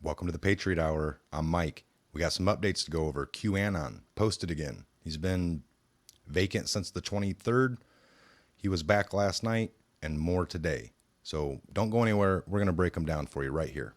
Welcome to the Patriot Hour. I'm Mike. We got some updates to go over. Anon posted again. He's been vacant since the 23rd. He was back last night and more today. So don't go anywhere. We're going to break them down for you right here.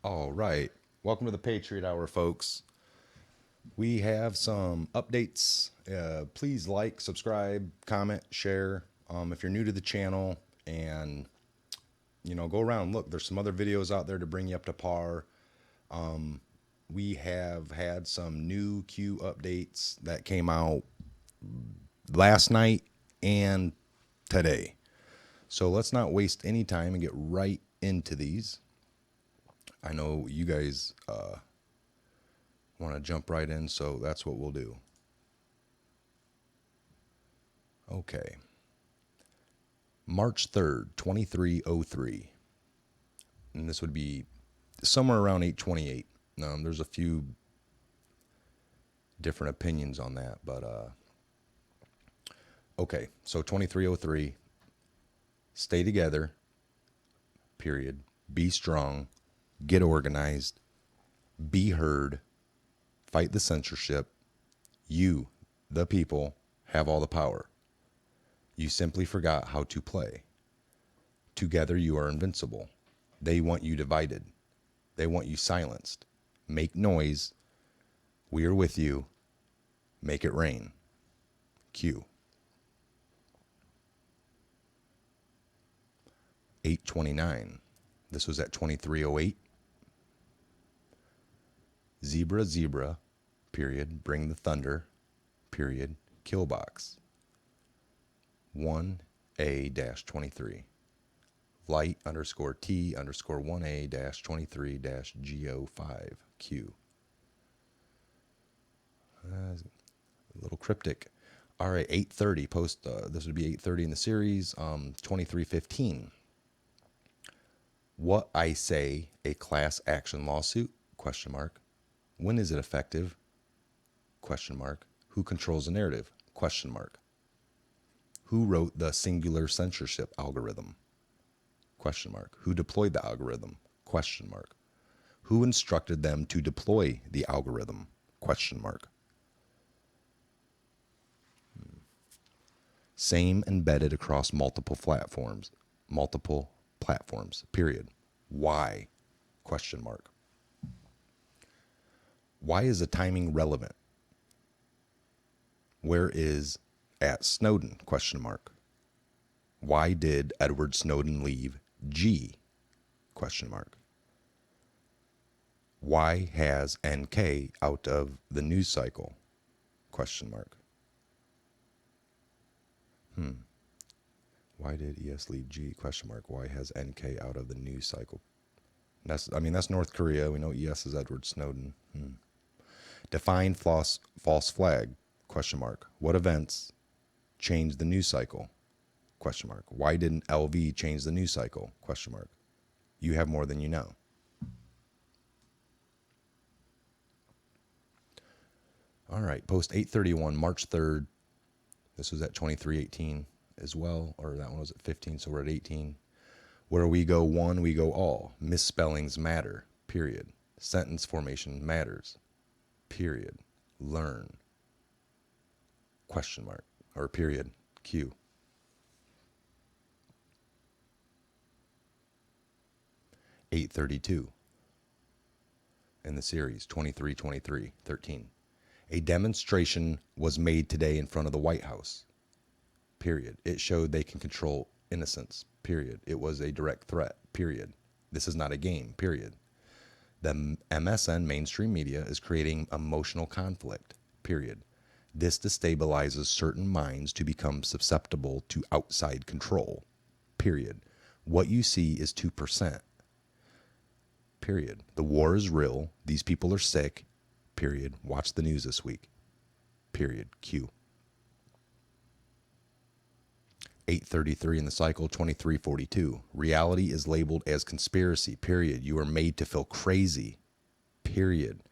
All right. Welcome to the Patriot Hour, folks. We have some updates. Please like, subscribe, comment, share. If you're new to the channel and, go around, look, there's some other videos out there to bring you up to par. We have had some new Q updates that came out last night and today. So let's not waste any time and get right into these. I know you guys want to jump right in, so that's what we'll do. Okay. March 3rd, 2303. And this would be somewhere around 828. There's a few different opinions on that, but okay. So 2303. Stay together. Period. Be strong. Get organized. Be heard. Fight the censorship. You, the people, have all the power. You simply forgot how to play. Together you are invincible. They want you divided. They want you silenced. Make noise. We are with you. Make it rain. Q. 829. This was at 2308. Zebra, zebra, period, bring the thunder, period, killbox. 1A-23. Light underscore T underscore 1A-23-GO5, Q. A little cryptic. All right, 830, post, this would be 830 in the series, 2315. What I say, a class action lawsuit, question mark. When is it effective? Question mark. Who controls the narrative? Question mark. Who wrote the singular censorship algorithm? Question mark. Who deployed the algorithm? Question mark. Who instructed them to deploy the algorithm? Question mark. Same embedded across multiple platforms, period. Why? Question mark. Why is the timing relevant? Where is at Snowden? Question mark. Why did Edward Snowden leave G? Question mark. Why has NK out of the news cycle? Question mark. Why did ES leave G? Question mark. Why has NK out of the news cycle? That's North Korea. We know ES is Edward Snowden. Define false flag? Question mark. What events changed the news cycle? Question mark. Why didn't LV change the news cycle? Question mark. You have more than you know. All right. Post 831, March 3rd. This was at 2318 as well, or that one was at 15, so we're at 18. Where we go one, we go all. Misspellings matter, period. Sentence formation matters, period. Learn, question mark, or period, Q. $832 in the series, 23-23-13. A demonstration was made today in front of the White House, period. It showed they can control innocence, period. It was a direct threat, period. This is not a game, period. The MSN mainstream media is creating emotional conflict, period. This destabilizes certain minds to become susceptible to outside control, period. What you see is 2%. period. The war is real. These people are sick, period. Watch the news this week, period. Q. 8:33 in the cycle, 23:42. Reality is labeled as conspiracy, period. You are made to feel crazy, period.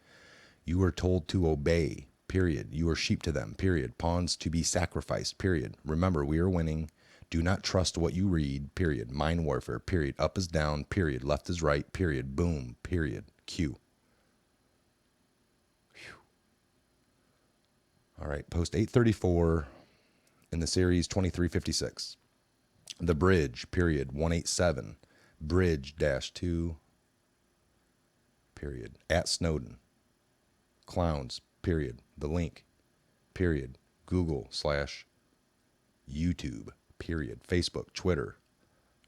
You are told to obey, period. You are sheep to them, period. Pawns to be sacrificed, period. Remember, we are winning. Do not trust what you read, period. Mind warfare, period. Up is down, period. Left is right, period. Boom, period. Q. Whew. All right, post 8:34 in the series 23:56. The bridge, period. 187. Bridge -2, period. At Snowden. Clowns, period. The link, period. Google/YouTube, period. Facebook, Twitter.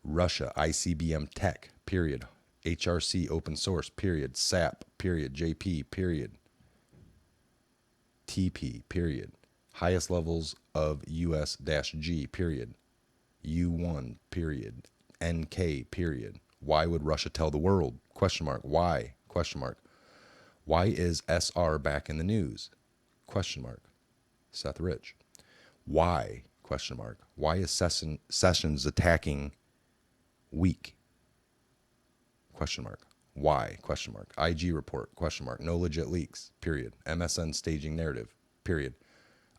Russia, ICBM Tech, period. HRC open source, period. SAP, period. JP, period. TP, period. Highest levels of US-G, period. U1, period. NK, period. Why would Russia tell the world? Question mark. Why? Question mark. Why is SR back in the news? Question mark. Seth Rich. Why? Question mark. Why is Sessions attacking weak? Question mark. Why? Question mark. IG report? Question mark. No legit leaks. Period. MSN staging narrative. Period.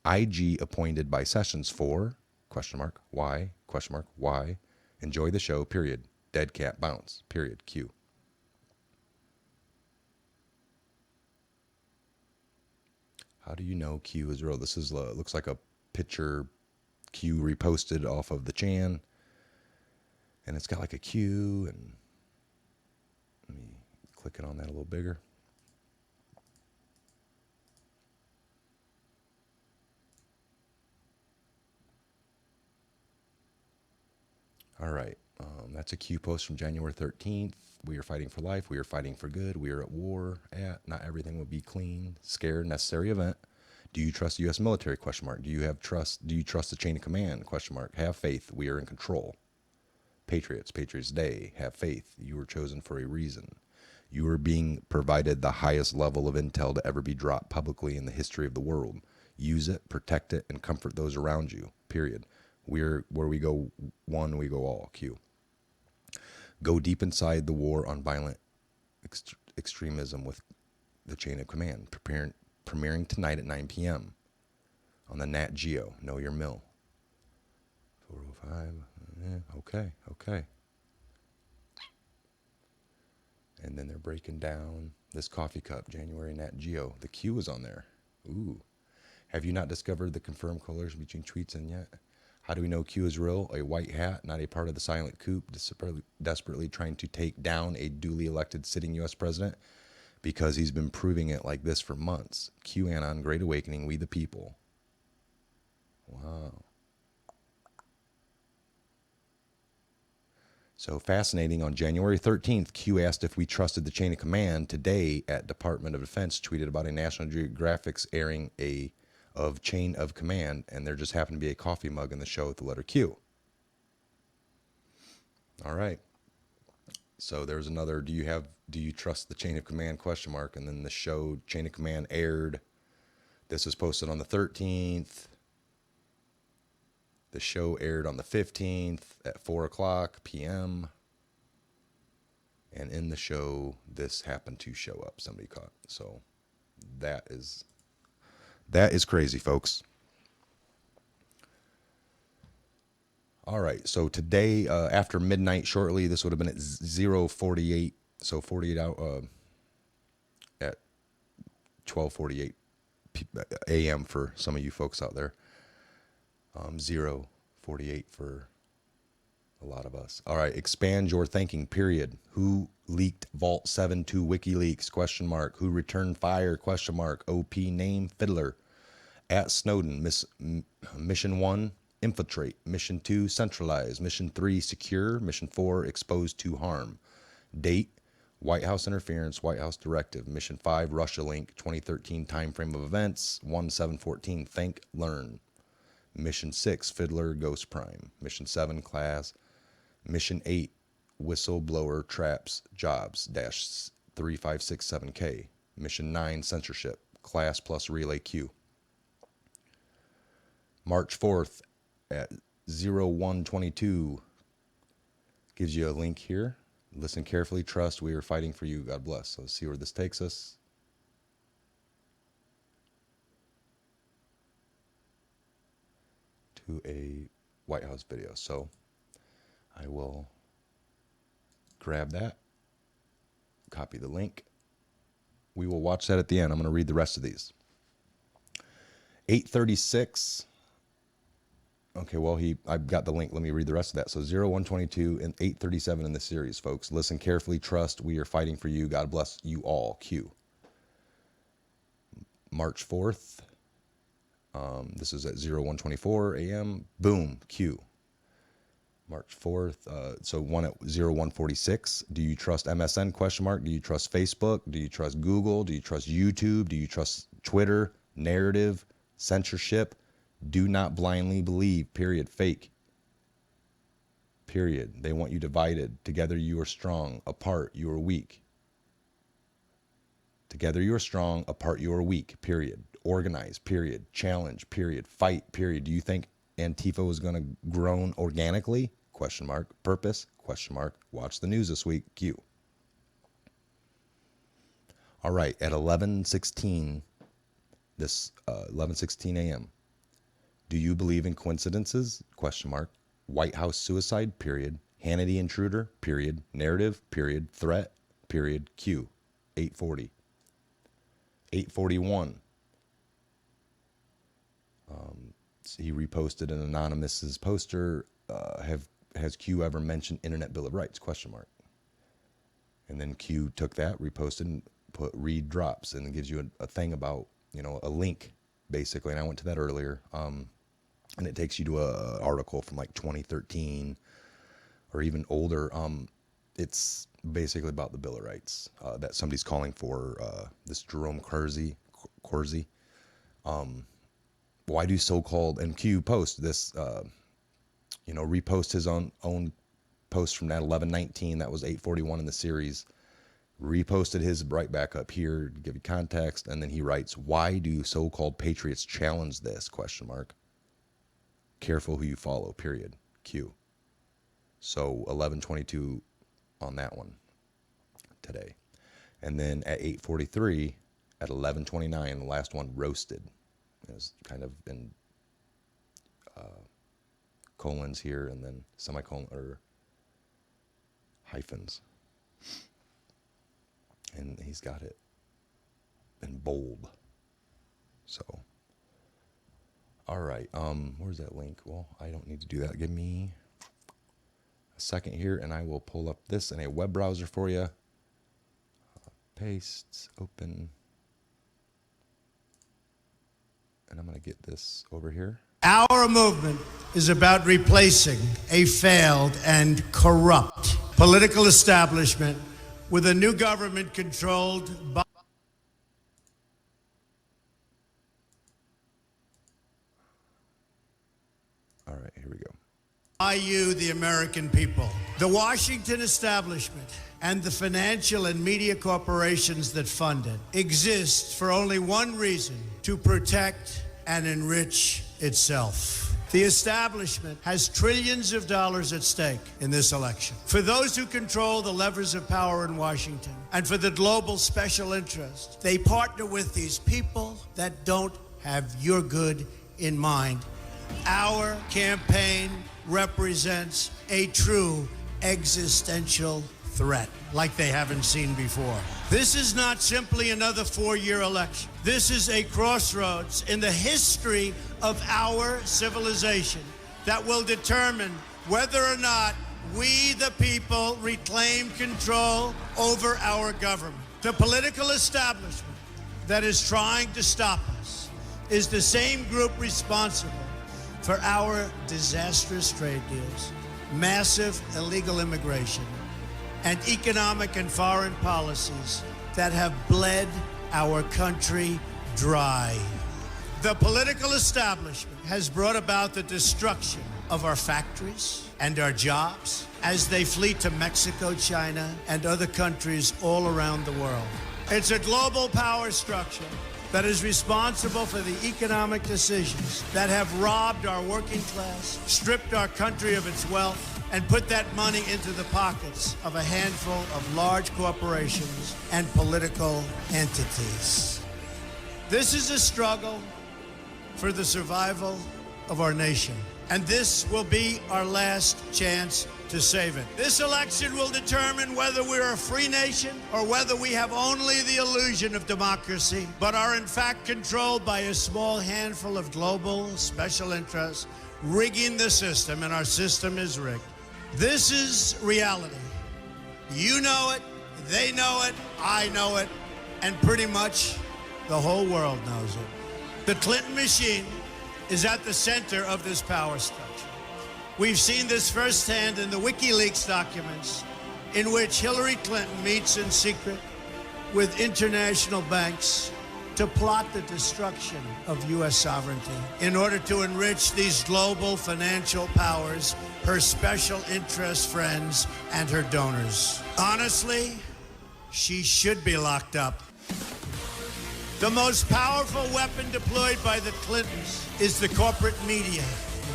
IG appointed by Sessions for? Question mark. Why? Question mark. Why? Enjoy the show. Period. Dead cat bounce. Period. Q. How do you know Q is real? This is looks like a picture Q reposted off of the Chan, and it's got like a Q, and let me click it on that a little bigger. All right, that's a Q post from January 13th. We are fighting for life. We are fighting for good. We are at war. Not everything will be clean. Scared. Necessary event. Do you trust the U.S. military? Question mark. Do you trust the chain of command? Question mark. Have faith. We are in control. Patriots. Patriots Day. Have faith. You were chosen for a reason. You are being provided the highest level of intel to ever be dropped publicly in the history of the world. Use it, protect it, and comfort those around you. Period. Where we go one, we go all. Q. Go deep inside the war on violent extremism with the chain of command. Premiering tonight at 9 p.m. on the Nat Geo. Know your mill. 405. Okay. And then they're breaking down this coffee cup, January Nat Geo. The Q is on there. Ooh. Have you not discovered the confirmed correlation between tweets and yet? How do we know Q is real? A white hat, not a part of the silent coup, desperately trying to take down a duly elected sitting U.S. president, because he's been proving it like this for months. Q Anon, Great Awakening, We the People. Wow. So fascinating. On January 13th, Q asked if we trusted the chain of command. Today, at Department of Defense, tweeted about a National Geographic's airing of chain of command, and there just happened to be a coffee mug in the show with the letter Q. All right. So there's another, do you trust the chain of command? Question mark. And then the show Chain of Command aired. This was posted on the 13th. The show aired on the 15th at 4:00 p.m. And in the show, this happened to show up. Somebody caught. So that is crazy, folks. All right. So today, after midnight, shortly, this would have been at 0:48. So 48 out at 12:48 a.m. for some of you folks out there. 0:48 for a lot of us. All right. Expand your thinking. Period. Who leaked Vault 7 to WikiLeaks? Question mark. Who returned fire? Question mark. OP name Fiddler. At Snowden. Mission 1, infiltrate. Mission 2, centralize. Mission 3, secure. Mission 4, exposed to harm. Date, White House interference, White House directive. Mission 5, Russia link, 2013 timeframe of events, 1/7/14, think, learn. Mission 6, Fiddler, Ghost Prime. Mission 7, class. Mission 8, whistleblower traps, jobs, 3567K. Mission 9, censorship, class plus relay Q. March 4th at 0122 gives you a link here. Listen carefully, trust, we are fighting for you, God bless. So let's see where this takes us. To a White House video. So I will grab that, copy the link. We will watch that at the end. I'm going to read the rest of these. 836. Okay, well, I've got the link. Let me read the rest of that. So 0122 and 837 in the series, folks. Listen carefully, trust, we are fighting for you. God bless you all. Q. March 4th. This is at 0124 a.m. BooM. Q. March 4th. So one at 0146. Do you trust MSN? Question mark. Do you trust Facebook? Do you trust Google? Do you trust YouTube? Do you trust Twitter? Narrative? Censorship? Do not blindly believe, period. Fake, period. They want you divided. Together you are strong, apart you are weak. Together you are strong, apart you are weak, period. Organize, period. Challenge, period. Fight, period. Do you think Antifa was going to grow organically? Question mark. Purpose? Question mark. Watch the news this week. Q. All right, at 11:16, this 11:16 a.m. Do you believe in coincidences? Question mark. White House suicide, period. Hannity intruder, period. Narrative, period. Threat, period. Q. 840. 841. He reposted an anonymous poster. Has Q ever mentioned Internet Bill of Rights? Question mark. And then Q took that, reposted, and put read drops, and it gives you a thing about, a link, basically. And I went to that earlier. And it takes you to an article from like 2013 or even older. It's basically about the Bill of Rights that somebody's calling for, this Jerome Corsi. Why do so-called, and Q post this, repost his own post from that 11:19, that was 8:41 in the series, reposted his right back up here to give you context, and then he writes, why do so-called patriots challenge this, question mark. Careful who you follow, period. Q. So 11:22 on that one today. And then at 8:43, at 11:29, the last one, roasted. It was kind of in colons here and then semicolon or hyphens. And he's got it in bold. So, all right. Where's that link? Well, I don't need to do that. Give me a second here, and I will pull up this in a web browser for you. Paste, open, and I'm going to get this over here. Our movement is about replacing a failed and corrupt political establishment with a new government controlled by... All right, here we go. By you, the American people. The Washington establishment and the financial and media corporations that fund it exist for only one reason: to protect and enrich itself. The establishment has trillions of dollars at stake in this election. For those who control the levers of power in Washington and for the global special interests, they partner with these people that don't have your good in mind. Our campaign represents a true existential threat like they haven't seen before. This is not simply another four-year election. This is a crossroads in the history of our civilization that will determine whether or not we, the people, reclaim control over our government. The political establishment that is trying to stop us is the same group responsible for our disastrous trade deals, massive illegal immigration, and economic and foreign policies that have bled our country dry. The political establishment has brought about the destruction of our factories and our jobs as they flee to Mexico, China, and other countries all around the world. It's a global power structure that is responsible for the economic decisions that have robbed our working class, stripped our country of its wealth, and put that money into the pockets of a handful of large corporations and political entities. This is a struggle for the survival of our nation, and this will be our last chance to save it. This election will determine whether we're a free nation or whether we have only the illusion of democracy, but are in fact controlled by a small handful of global special interests rigging the system, and our system is rigged. This is reality. You know it, they know it, I know it, and pretty much the whole world knows it. The Clinton machine is at the center of this power structure. We've seen this firsthand in the WikiLeaks documents, in which Hillary Clinton meets in secret with international banks to plot the destruction of U.S. sovereignty in order to enrich these global financial powers, her special interest friends, and her donors. Honestly, she should be locked up. The most powerful weapon deployed by the Clintons is the corporate media,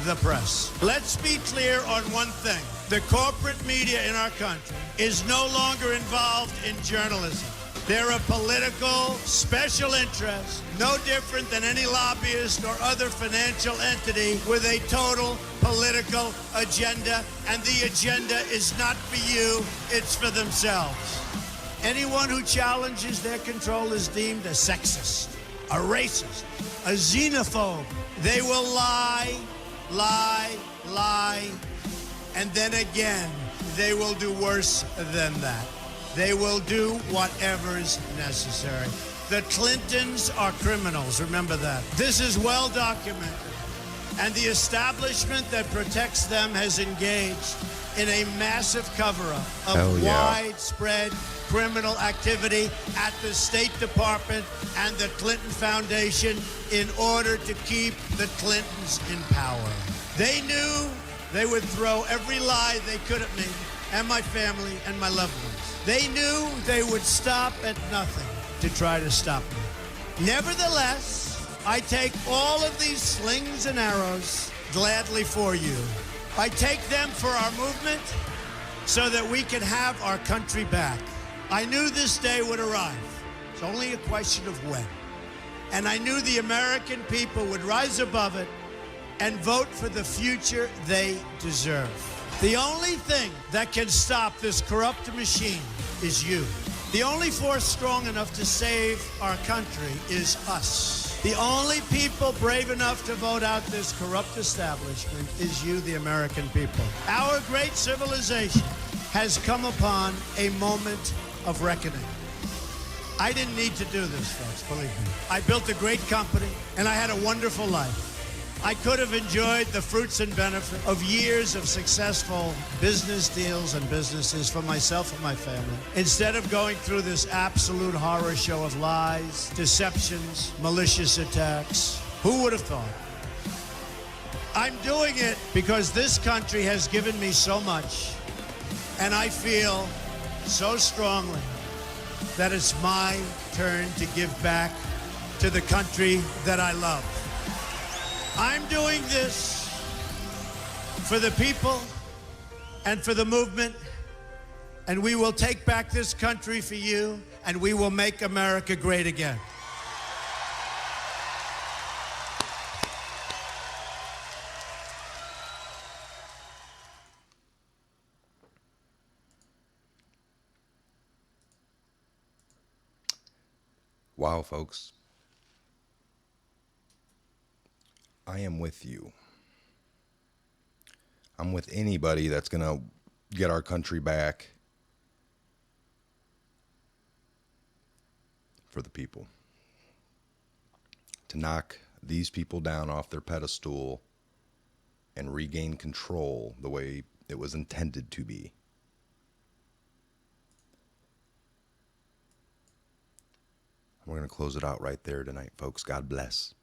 the press. Let's be clear on one thing. The corporate media in our country is no longer involved in journalism. They're a political special interest, no different than any lobbyist or other financial entity with a total political agenda, and the agenda is not for you, it's for themselves. Anyone who challenges their control is deemed a sexist, a racist, a xenophobe. They will lie, lie, lie, and then again, they will do worse than that. They will do whatever's necessary. The Clintons are criminals, remember that. This is well documented, and the establishment that protects them has engaged in a massive cover-up of widespread criminal activity at the State Department and the Clinton Foundation in order to keep the Clintons in power. They knew they would throw every lie they could at me and my family and my loved ones. They knew they would stop at nothing to try to stop me. Nevertheless, I take all of these slings and arrows gladly for you. I take them for our movement so that we can have our country back. I knew this day would arrive. It's only a question of when. And I knew the American people would rise above it and vote for the future they deserve. The only thing that can stop this corrupt machine is you. The only force strong enough to save our country is us. The only people brave enough to vote out this corrupt establishment is you, the American people. Our great civilization has come upon a moment of reckoning. I didn't need to do this, folks, believe me. I built a great company, and I had a wonderful life. I could have enjoyed the fruits and benefits of years of successful business deals and businesses for myself and my family, instead of going through this absolute horror show of lies, deceptions, malicious attacks. Who would have thought? I'm doing it because this country has given me so much, and I feel so strongly that it's my turn to give back to the country that I love. I'm doing this for the people and for the movement, and we will take back this country for you, and we will make America great again. Wow, folks. I am with you. I'm with anybody that's going to get our country back for the people. To knock these people down off their pedestal and regain control the way it was intended to be. We're going to close it out right there tonight, folks. God bless.